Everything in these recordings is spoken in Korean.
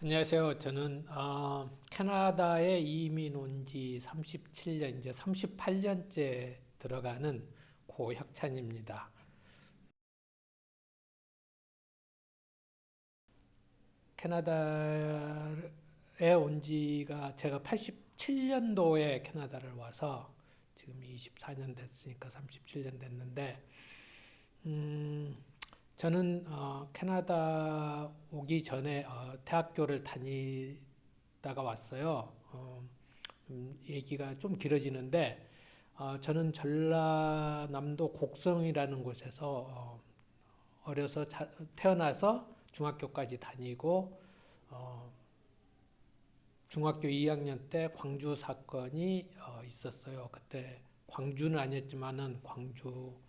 안녕하세요. 저는 캐나다에 이민 온 지 37년, 이제 38년째 들어가는 고혁찬입니다. 캐나다에 온 지가 제가 87년도에 캐나다를 와서 지금 24년 됐으니까 37년 됐는데, 음, 저는 캐나다 오기 전에 대학교를 다니다가 왔어요. 얘기가 좀 길어지는데 저는 전라남도 곡성이라는 곳에서 어려서 태어나서 중학교까지 다니고 어, 중학교 2학년 때 광주 사건이 있었어요. 그때 광주는 아니었지만은 광주에서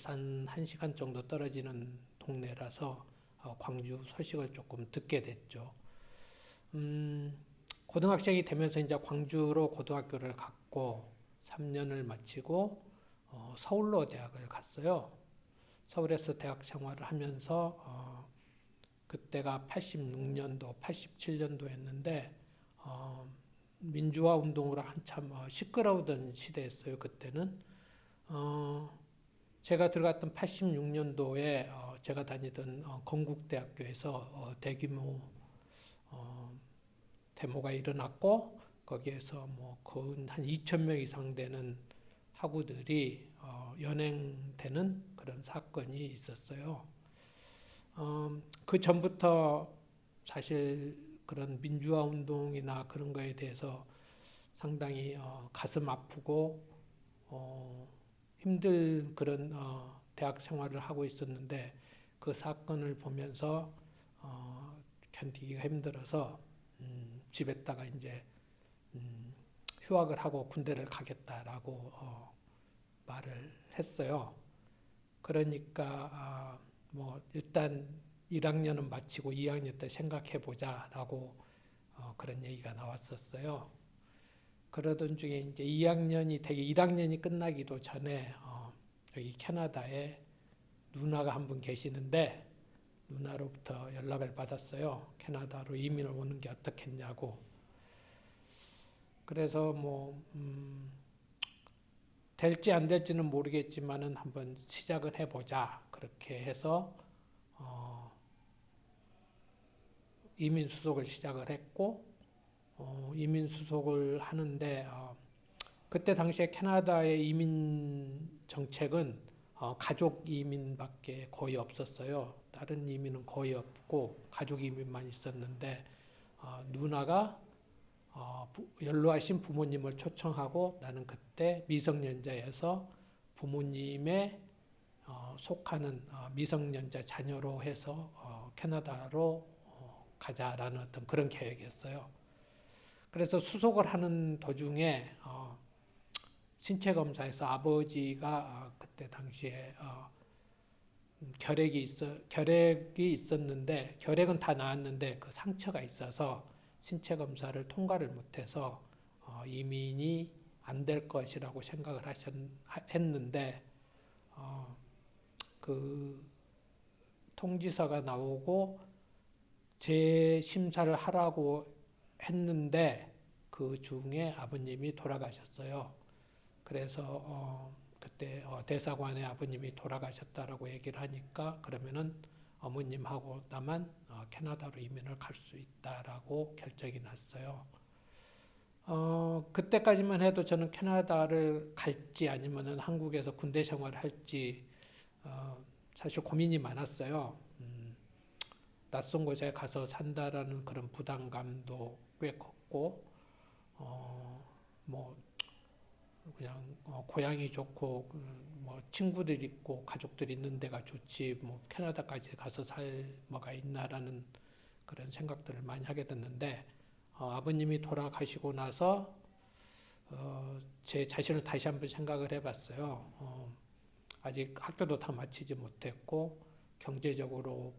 한 1시간 정도 떨어지는 동네라서 광주 소식을 조금 듣게 됐죠. 음, 고등학생이 되면서 이제 광주로 고등학교를 갔고 3년을 마치고 서울로 대학을 갔어요. 서울에서 대학 생활을 하면서 그때가 86년도, 87년도였는데 민주화 운동으로 한참 시끄러우던 시대였어요. 그때는 어, 제가 들어갔던 86년도에 제가 다니던 건국대학교에서 대규모 어, 데모가 일어났고 거기에서 뭐 거의 한 2천 명 이상 되는 학우들이 연행되는 그런 사건이 있었어요. 그 전부터 사실 그런 민주화 운동이나 그런 거에 대해서 상당히 가슴 아프고 어, 힘들 그런 대학 생활을 하고 있었는데 그 사건을 보면서 견디기가 힘들어서 집에다가 이제 음, 휴학을 하고 군대를 가겠다라고 말을 했어요. 그러니까 뭐 일단 1학년은 마치고 2학년 때 생각해 보자라고 그런 얘기가 나왔었어요. 그러던 중에 이제 2학년이 되게 1학년이 끝나기도 전에 여기 캐나다에 누나가 한 분 계시는데 누나로부터 연락을 받았어요. 캐나다로 이민을 오는 게 어떻겠냐고. 그래서 뭐 될지 안 될지는 모르겠지만은 한번 시작을 해보자. 그렇게 해서 어, 이민 수속을 시작을 했고 이민 수속을 하는데 그때 당시에 캐나다의 이민 정책은 가족 이민밖에 거의 없었어요. 다른 이민은 거의 없고 가족 이민만 있었는데 누나가 연로하신 부모님을 초청하고 나는 그때 미성년자여서 부모님의 속하는 미성년자 자녀로 해서 캐나다로 가자라는 어떤 그런 계획이었어요. 그래서 수속을 하는 도중에 신체 검사에서 아버지가 그때 당시에 결핵이 있었는데 결핵은 다 나았는데 그 상처가 있어서 신체 검사를 통과를 못해서 이민이 안 될 것이라고 생각을 했는데 그 통지서가 나오고 재심사를 하라고 했는데 그 중에 아버님이 돌아가셨어요. 그래서 그때 대사관에 아버님이 돌아가셨다라고 얘기를 하니까 그러면은 어머님하고 나만 캐나다로 이민을 갈 수 있다라고 결정이 났어요. 그때까지만 해도 저는 캐나다를 갈지 아니면은 한국에서 군대 생활을 할지 어, 사실 고민이 많았어요. 낯선 곳에 가서 산다라는 그런 부담감도 꽤 컸고, 뭐 그냥 고향이 좋고 뭐 친구들 있고 가족들 있는 데가 좋지 뭐 캐나다까지 가서 살 뭐가 있나라는 그런 생각들을 많이 하게 됐는데 아버님이 돌아가시고 나서 제 자신을 다시 한번 생각을 해봤어요. 아직 학교도 다 마치지 못했고 경제적으로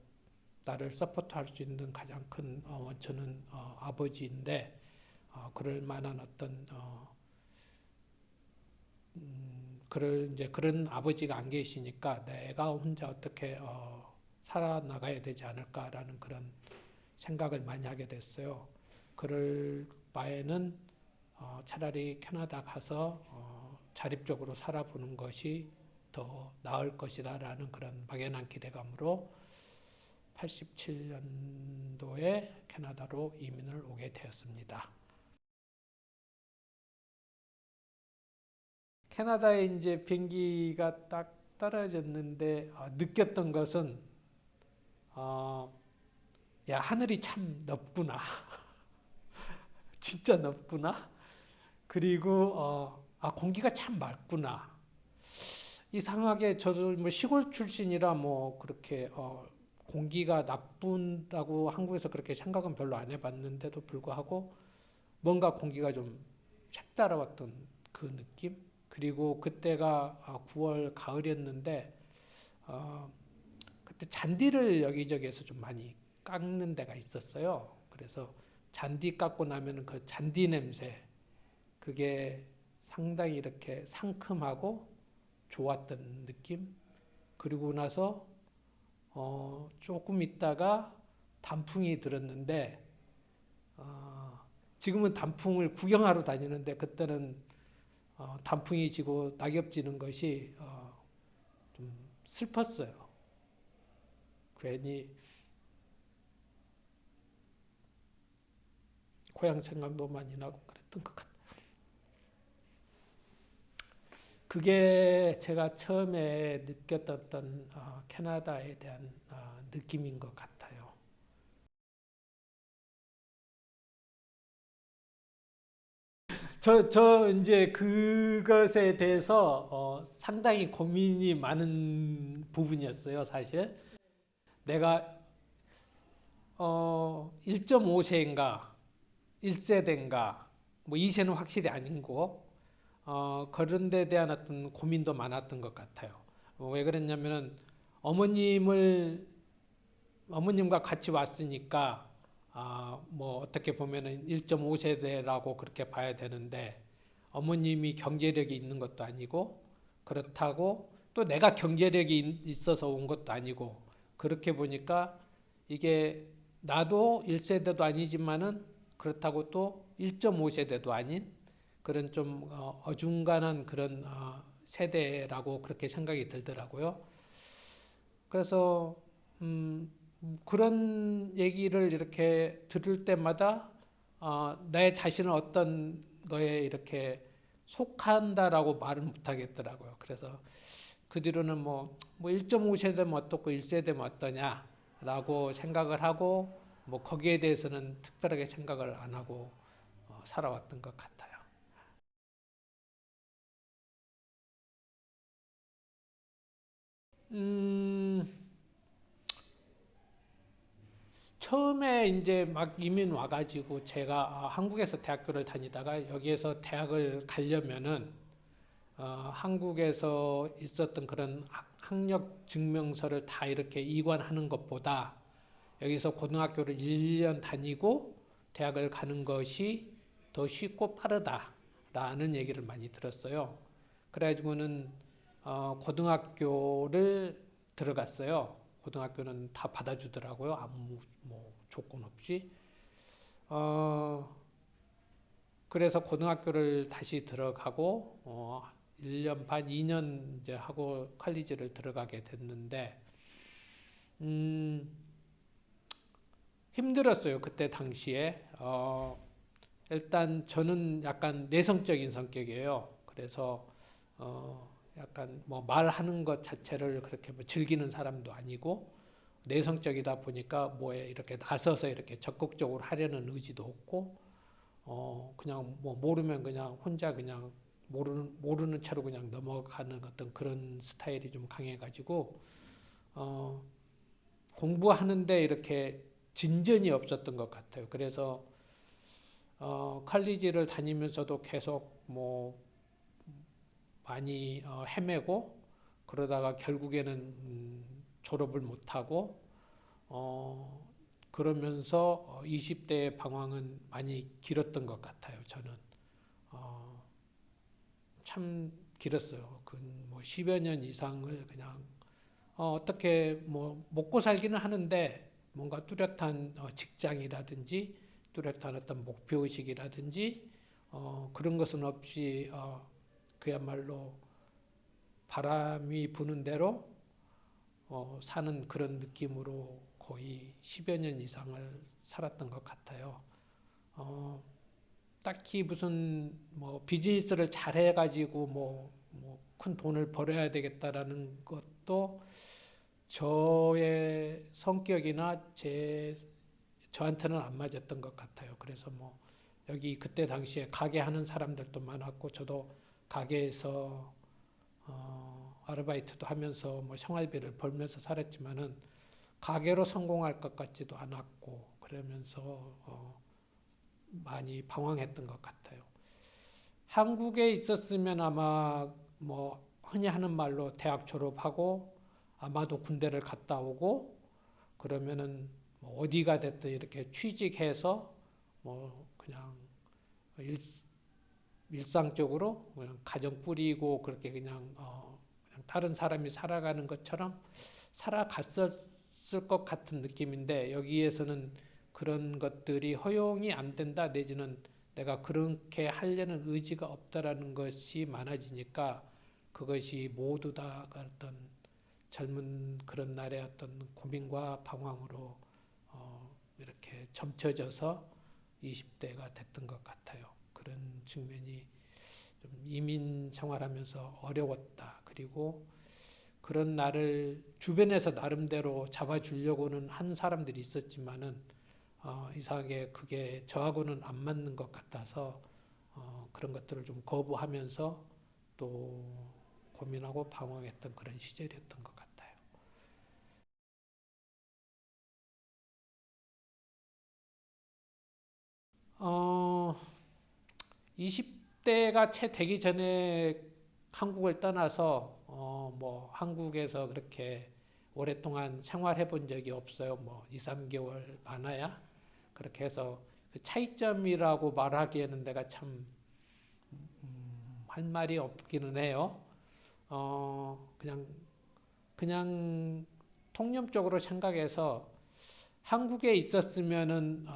나를 서포트할 수 있는 가장 큰 원천은 아버지인데 그럴 만한 어떤 그럴 이제 그런 아버지가 안 계시니까 내가 혼자 어떻게 살아나가야 되지 않을까라는 그런 생각을 많이 하게 됐어요. 그럴 바에는 차라리 캐나다 가서 자립적으로 살아보는 것이 더 나을 것이다라는 그런 막연한 기대감으로 87년도에 캐나다로 이민을 오게 되었습니다. 캐나다에 이제 비행기가 딱 떨어졌는데 느꼈던 것은 야, 하늘이 참 넓구나. 진짜 넓구나. 그리고 공기가 참 맑구나. 이상하게 저도 뭐 시골 출신이라 뭐 그렇게 공기가 나쁜다고 한국에서 그렇게 생각은 별로 안 해봤는데도 불구하고 뭔가 공기가 좀 색다르웠던 그 느낌. 그리고 그때가 9월 가을이었는데 그때 잔디를 여기저기에서 좀 많이 깎는 데가 있었어요. 그래서 잔디 깎고 나면 그 잔디 냄새, 그게 상당히 이렇게 상큼하고 좋았던 느낌. 그리고 나서 조금 있다가 단풍이 들었는데 지금은 단풍을 구경하러 다니는데 그때는 단풍이 지고 낙엽 지는 것이 좀 슬펐어요. 괜히 고향 생각도 많이 나고 그랬던 것 같아요. 그게 제가 처음에 느꼈던 캐나다에 대한 느낌인 것 같아요. 저 이제 그것에 대해서 상당히 고민이 많은 부분이었어요, 사실. 내가 1.5세인가 1세대인가 뭐 2세는 확실히 아닌 거 그런 데 대한 어떤 고민도 많았던 것 같아요. 왜 그랬냐면은 어머님을 어머님과 같이 왔으니까 뭐 어떻게 보면은 1.5세대라고 그렇게 봐야 되는데 어머님이 경제력이 있는 것도 아니고 그렇다고 또 내가 경제력이 있어서 온 것도 아니고 그렇게 보니까 이게 나도 1세대도 아니지만은 그렇다고 또 1.5세대도 아닌 그런 좀 어중간한 그런 세대라고 그렇게 생각이 들더라고요. 그래서 그런 얘기를 이렇게 들을 때마다 내 자신을 어떤 거에 이렇게 속한다라고 말을 못 하겠더라고요. 그래서 그 뒤로는 뭐 1.5세대면 어떻고 1세대면 어떠냐라고 생각을 하고 뭐 거기에 대해서는 특별하게 생각을 안 하고 살아왔던 것 같아요. 음, 처음에 이제 막 이민 와가지고 제가 한국에서 대학교를 다니다가 여기에서 대학을 가려면은 한국에서 있었던 그런 학력 증명서를 다 이렇게 이관하는 것보다 여기서 고등학교를 1년 다니고 대학을 가는 것이 더 쉽고 빠르다라는 얘기를 많이 들었어요. 그래가지고는 고등학교를 들어갔어요. 고등학교는 다 받아주더라고요. 아무 뭐 조건 없이. 어, 그래서 고등학교를 다시 들어가고 1년 반, 2년 이제 하고 컬리지를 들어가게 됐는데 음, 힘들었어요. 그때 당시에. 일단 저는 약간 내성적인 성격이에요. 그래서 약간 뭐 말하는 것 자체를 그렇게 뭐 즐기는 사람도 아니고 내성적이다 보니까 뭐에 이렇게 나서서 이렇게 적극적으로 하려는 의지도 없고 그냥 뭐 모르면 그냥 혼자 그냥 모르는 채로 그냥 넘어가는 어떤 그런 스타일이 좀 강해가지고 어, 공부하는데 이렇게 진전이 없었던 것 같아요. 그래서 칼리지를 다니면서도 계속 뭐 많이 헤매고 그러다가 결국에는 졸업을 못하고 어, 그러면서 20대의 방황은 많이 길었던 것 같아요. 저는 어, 참 길었어요. 그뭐 10여 년 이상을 그냥 어떻게 뭐 먹고 살기는 하는데 뭔가 뚜렷한 직장이라든지 뚜렷한 어떤 목표의식이라든지 그런 것은 없이 그야말로 바람이 부는 대로 사는 그런 느낌으로 거의 10여 년 이상을 살았던 것 같아요. 딱히 무슨 뭐 비즈니스를 잘 해가지고 큰 돈을 벌어야 되겠다라는 것도 저의 성격이나 저한테는 안 맞았던 것 같아요. 그래서 뭐 여기 그때 당시에 가게 하는 사람들도 많았고 저도 가게에서 아르바이트도 하면서 뭐 생활비를 벌면서 살았지만은 가게로 성공할 것 같지도 않았고 그러면서 많이 방황했던 것 같아요. 한국에 있었으면 아마 뭐 흔히 하는 말로 대학 졸업하고 아마도 군대를 갔다 오고 그러면은 뭐 어디가 됐든 이렇게 취직해서 뭐 그냥 일상적으로 그냥 가정 꾸리고 그렇게 그냥 다른 사람이 살아가는 것처럼 살아갔었을 것 같은 느낌인데 여기에서는 그런 것들이 허용이 안 된다 내지는 내가 그렇게 하려는 의지가 없다라는 것이 많아지니까 그것이 모두 다 어떤 젊은 그런 날의 어떤 고민과 방황으로 이렇게 점쳐져서 20대가 됐던 것 같아요. 그런 측면이 좀 이민 생활하면서 어려웠다. 그리고 그런 나를 주변에서 나름대로 잡아주려고는 한 사람들이 있었지만은 이상하게 그게 저하고는 안 맞는 것 같아서 그런 것들을 좀 거부하면서 또 고민하고 방황했던 그런 시절이었던 것 같아요. 20대가 채 되기 전에 한국을 떠나서 뭐 한국에서 그렇게 오랫동안 생활해 본 적이 없어요. 뭐 2, 3개월 많아야. 그렇게 해서 그 차이점이라고 말하기에는 내가 참 할 말이 없기는 해요. 그냥 통념적으로 생각해서 한국에 있었으면은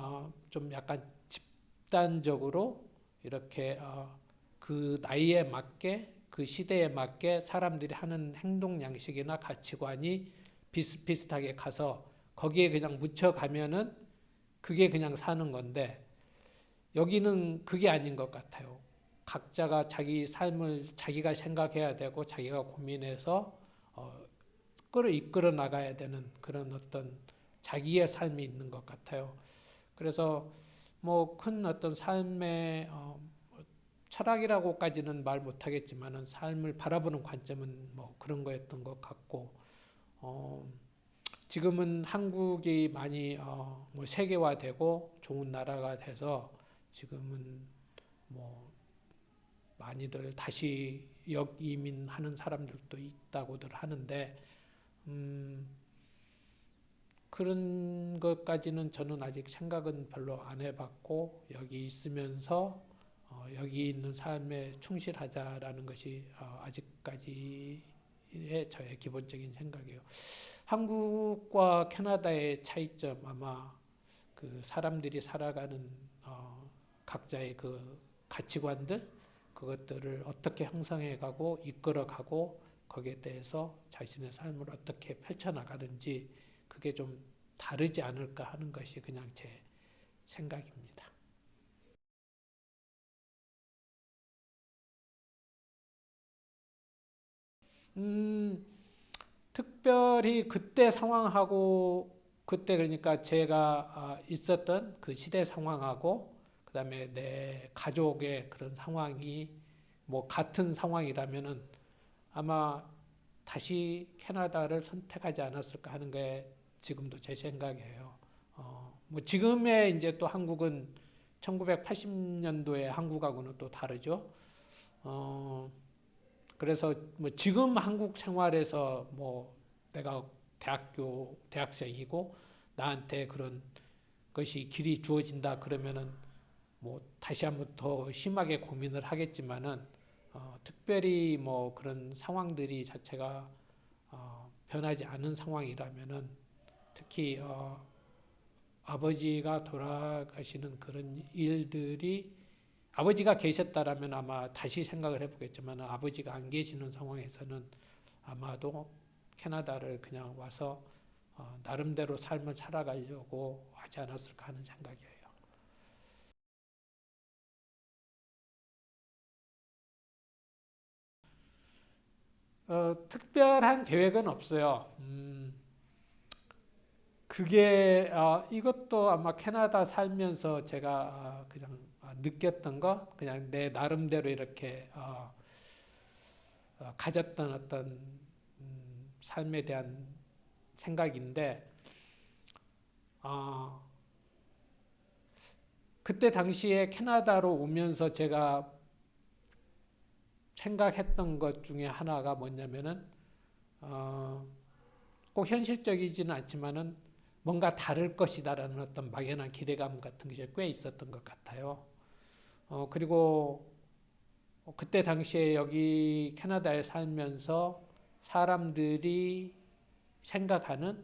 좀 약간 집단적으로 이렇게 그 나이에 맞게 그 시대에 맞게 사람들이 하는 행동 양식이나 가치관이 비슷비슷하게 가서 거기에 그냥 묻혀가면은 그게 그냥 사는 건데 여기는 그게 아닌 것 같아요. 각자가 자기 삶을 자기가 생각해야 되고 자기가 고민해서 이끌어 나가야 되는 그런 어떤 자기의 삶이 있는 것 같아요. 그래서 뭐 큰 어떤 삶의 철학이라고까지는 말 못하겠지만은 삶을 바라보는 관점은 뭐 그런 거였던 것 같고 어, 지금은 한국이 많이 뭐 세계화되고 좋은 나라가 돼서 지금은 뭐 많이들 다시 역이민하는 사람들도 있다고들 하는데 음, 그런 것까지는 저는 아직 생각은 별로 안 해봤고 여기 있으면서 여기 있는 삶에 충실하자라는 것이 아직까지의 저의 기본적인 생각이에요. 한국과 캐나다의 차이점 아마 그 사람들이 살아가는 각자의 그 가치관들 그것들을 어떻게 형성해가고 이끌어가고 거기에 대해서 자신의 삶을 어떻게 펼쳐나가는지 그게 좀 다르지 않을까 하는 것이 그냥 제 생각입니다. 음, 특별히 그때 상황하고 그때 그러니까 제가 있었던 그 시대 상황하고 그다음에 내 가족의 그런 상황이 뭐 같은 상황이라면은 아마 다시 캐나다를 선택하지 않았을까 하는 게 지금도 제 생각이에요. 뭐 지금의 이제 또 한국은 1980년도의 한국하고는 또 다르죠. 어, 그래서 뭐 지금 한국 생활에서 뭐 내가 대학생이고 나한테 그런 것이 길이 주어진다 그러면은 뭐 다시 한번 더 심하게 고민을 하겠지만은 특별히 뭐 그런 상황들이 자체가 변하지 않은 상황이라면은 특히 아버지가 돌아가시는 그런 일들이 아버지가 계셨다라면 아마 다시 생각을 해보겠지만 아버지가 안 계시는 상황에서는 아마도 캐나다를 그냥 와서 나름대로 삶을 살아가려고 하지 않았을까 하는 생각이에요. 특별한 계획은 없어요. 그게 이것도 아마 캐나다 살면서 제가 그냥 느꼈던 거, 그냥 내 나름대로 이렇게 가졌던 어떤 삶에 대한 생각인데, 어, 그때 당시에 캐나다로 오면서 제가 생각했던 것 중에 하나가 뭐냐면은 어, 꼭 현실적이지는 않지만은 뭔가 다를 것이다라는 어떤 막연한 기대감 같은 게 꽤 있었던 것 같아요. 그리고 그때 당시에 여기 캐나다에 살면서 사람들이 생각하는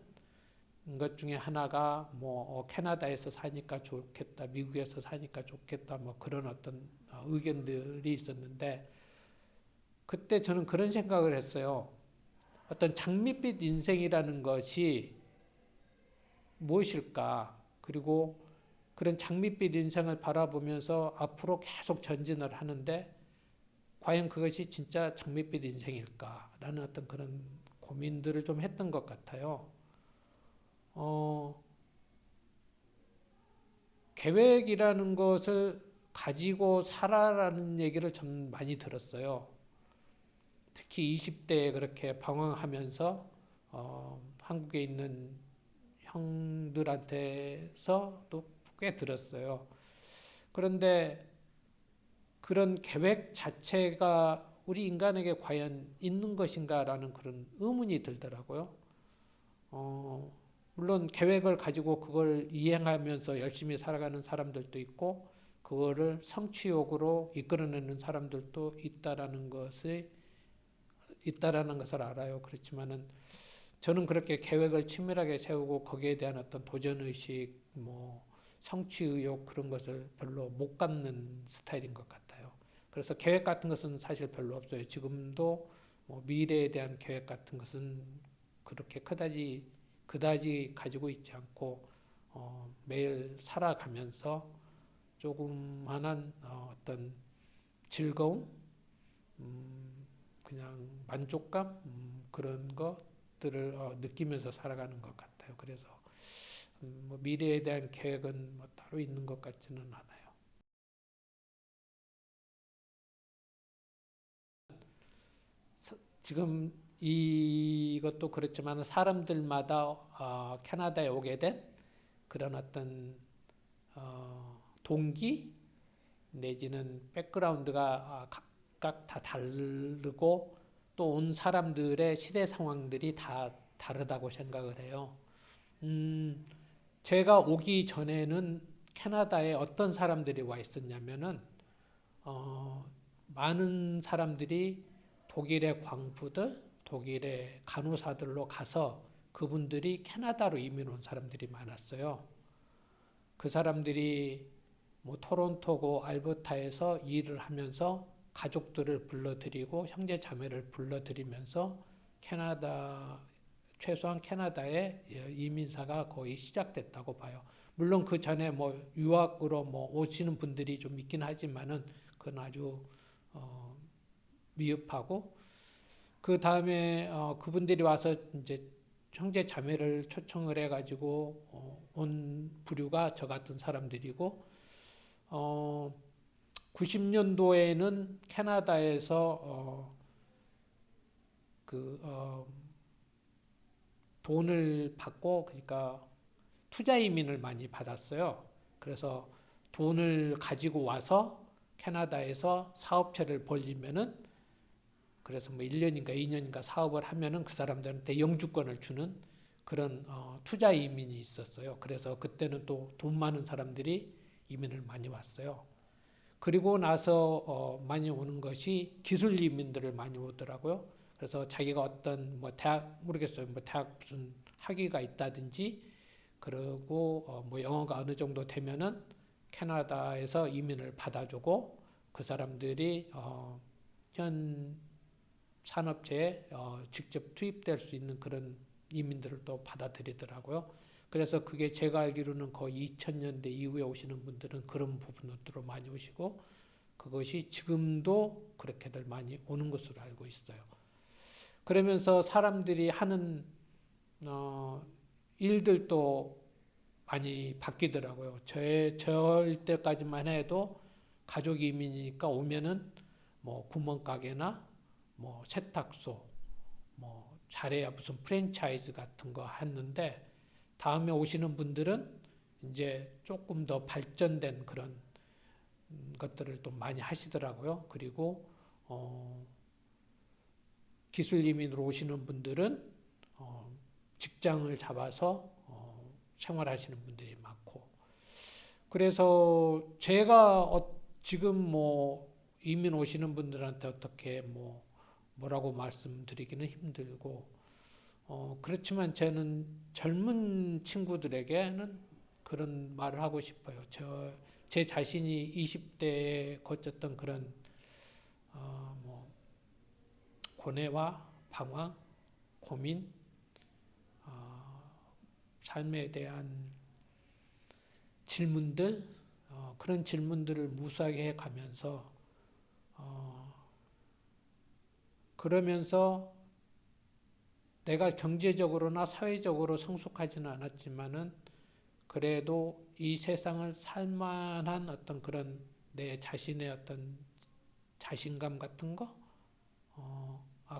것 중에 하나가 뭐 캐나다에서 사니까 좋겠다, 미국에서 사니까 좋겠다, 뭐 그런 어떤 의견들이 있었는데 그때 저는 그런 생각을 했어요. 어떤 장밋빛 인생이라는 것이 무엇일까? 그리고 그런 장밋빛 인생을 바라보면서 앞으로 계속 전진을 하는데 과연 그것이 진짜 장밋빛 인생일까라는 어떤 그런 고민들을 좀 했던 것 같아요. 어, 계획이라는 것을 가지고 살아라는 얘기를 좀 많이 들었어요. 특히 20대에 그렇게 방황하면서 한국에 있는 형들한테서도 꽤 들었어요. 그런데 그런 계획 자체가 우리 인간에게 과연 있는 것인가라는 그런 의문이 들더라고요. 어, 물론 계획을 가지고 그걸 이행하면서 열심히 살아가는 사람들도 있고, 그거를 성취욕으로 이끌어내는 사람들도 있다라는 것을 알아요. 그렇지만은 저는 그렇게 계획을 치밀하게 세우고 거기에 대한 어떤 도전의식, 뭐 성취의욕 그런 것을 별로 못 갖는 스타일인 것 같아요. 그래서 계획 같은 것은 사실 별로 없어요. 지금도 뭐 미래에 대한 계획 같은 것은 그렇게 그다지 가지고 있지 않고 매일 살아가면서 조그만한 어떤 즐거움, 그냥 만족감 그런 것들을 느끼면서 살아가는 것 같아요. 그래서 뭐 미래에 대한 계획은 뭐 따로 있는 것 같지는 않아요. 지금 이것도 그렇지만 사람들마다 캐나다에 오게 된 그런 어떤 동기 내지는 백그라운드가 각각 다 다르고 또 온 사람들의 시대 상황들이 다 다르다고 생각을 해요. 음, 제가 오기 전에는 캐나다에 어떤 사람들이 와 있었냐면은 어, 많은 사람들이 독일의 광부들, 독일의 간호사들로 가서 그분들이 캐나다로 이민 온 사람들이 많았어요. 그 사람들이 뭐 토론토고 알버타에서 일을 하면서 가족들을 불러들이고 형제 자매를 불러들이면서 캐나다 최소한 캐나다에 이민사가 거의 시작됐다고 봐요. 물론 그 전에 뭐 유학으로 뭐 오시는 분들이 좀 있긴 하지만은 그건 아주 어, 미흡하고 그 다음에 그분들이 와서 이제 형제 자매를 초청을 해가지고 온 부류가 저 같은 사람들이고 90년도에는 캐나다에서 그 돈을 받고 그러니까 투자 이민을 많이 받았어요. 그래서 돈을 가지고 와서 캐나다에서 사업체를 벌리면은 그래서 뭐 1년인가 2년인가 사업을 하면은 그 사람들한테 영주권을 주는 그런 투자 이민이 있었어요. 그래서 그때는 또 돈 많은 사람들이 이민을 많이 왔어요. 그리고 나서 많이 오는 것이 기술 이민들을 많이 오더라고요. 그래서 자기가 어떤 뭐 대학 모르겠어요. 뭐 대학 무슨 학위가 있다든지 그리고 뭐 영어가 어느 정도 되면은 캐나다에서 이민을 받아주고 그 사람들이 현 산업체에 직접 투입될 수 있는 그런 이민들을 또 받아들이더라고요. 그래서 그게 제가 알기로는 거의 2000년대 이후에 오시는 분들은 그런 부분으로 많이 오시고 그것이 지금도 그렇게들 많이 오는 것으로 알고 있어요. 그러면서 사람들이 하는 일들도 많이 바뀌더라고요. 저일 때까지만 해도 가족 이민이니까 오면은 뭐 구멍가게나 뭐 세탁소, 뭐 잘해야 무슨 프랜차이즈 같은 거 했는데 다음에 오시는 분들은 이제 조금 더 발전된 그런 것들을 또 많이 하시더라고요. 그리고 기술 이민으로 오시는 분들은 직장을 잡아서 생활하시는 분들이 많고 그래서 제가 지금 뭐 이민 오시는 분들한테 어떻게 뭐라고 말씀드리기는 힘들고 그렇지만 저는 젊은 친구들에게는 그런 말을 하고 싶어요. 제 자신이 20대에 거쳤던 그런 뭐 고뇌와 방황, 고민, 삶에 대한 질문들 그런 질문들을 무수하게 해가면서 그러면서 내가 경제적으로나 사회적으로 성숙하지는 않았지만은 그래도 이 세상을 살만한 어떤 그런 내 자신의 어떤 자신감 같은 거,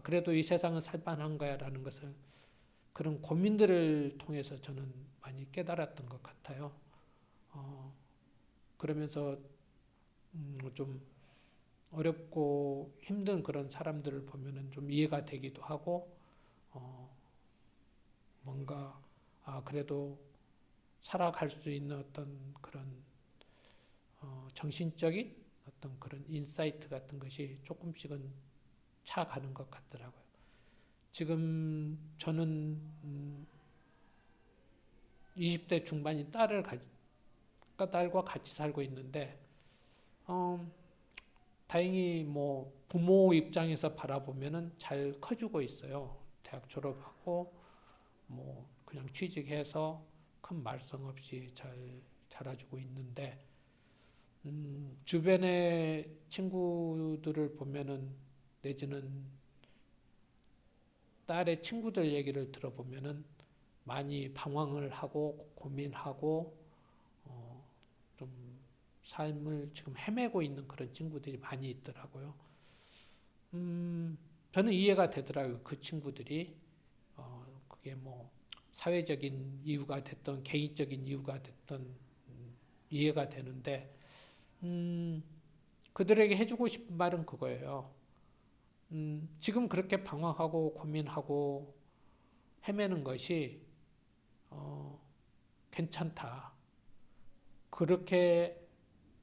그래도 이 세상은 살만한 거야라는 것을 그런 고민들을 통해서 저는 많이 깨달았던 것 같아요. 그러면서 좀 어렵고 힘든 그런 사람들을 보면은 좀 이해가 되기도 하고, 뭔가 그래도 살아갈 수 있는 어떤 그런 정신적인 어떤 그런 인사이트 같은 것이 조금씩은 차가는 것 같더라고요. 지금 저는 20대 중반인 딸과 같이 살고 있는데 다행히 뭐 부모 입장에서 바라보면은 잘 커주고 있어요. 대학 졸업하고 뭐 그냥 취직해서 큰 말썽 없이 잘 자라주고 있는데 주변의 친구들을 보면은 내지는 딸의 친구들 얘기를 들어보면은 많이 방황을 하고 고민하고 좀 삶을 지금 헤매고 있는 그런 친구들이 많이 있더라고요. 저는 이해가 되더라고요. 그 친구들이 그게 뭐 사회적인 이유가 됐던 개인적인 이유가 됐던 이해가 되는데 그들에게 해주고 싶은 말은 그거예요. 지금 그렇게 방황하고 고민하고 헤매는 것이 괜찮다. 그렇게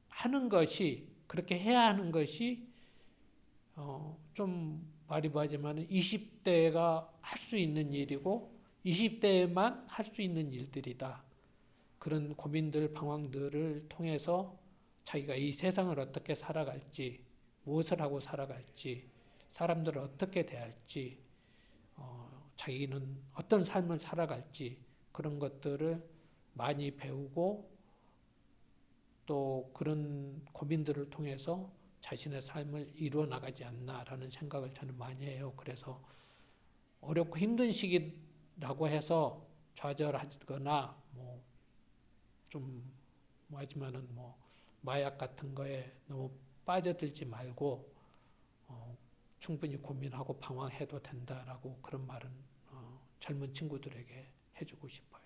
하는 것이 그렇게 해야 하는 것이 좀 말이 뭐하지만 20대가 할 수 있는 일이고 20대에만 할 수 있는 일들이다. 그런 고민들, 방황들을 통해서 자기가 이 세상을 어떻게 살아갈지, 무엇을 하고 살아갈지, 사람들을 어떻게 대할지, 자기는 어떤 삶을 살아갈지 그런 것들을 많이 배우고 또 그런 고민들을 통해서 자신의 삶을 이루어 나가지 않나라는 생각을 저는 많이 해요. 그래서 어렵고 힘든 시기라고 해서 좌절하거나 좀 하지만은 마약 같은 거에 너무 빠져들지 말고 충분히 고민하고 방황해도 된다라고 그런 말은 젊은 친구들에게 해주고 싶어요.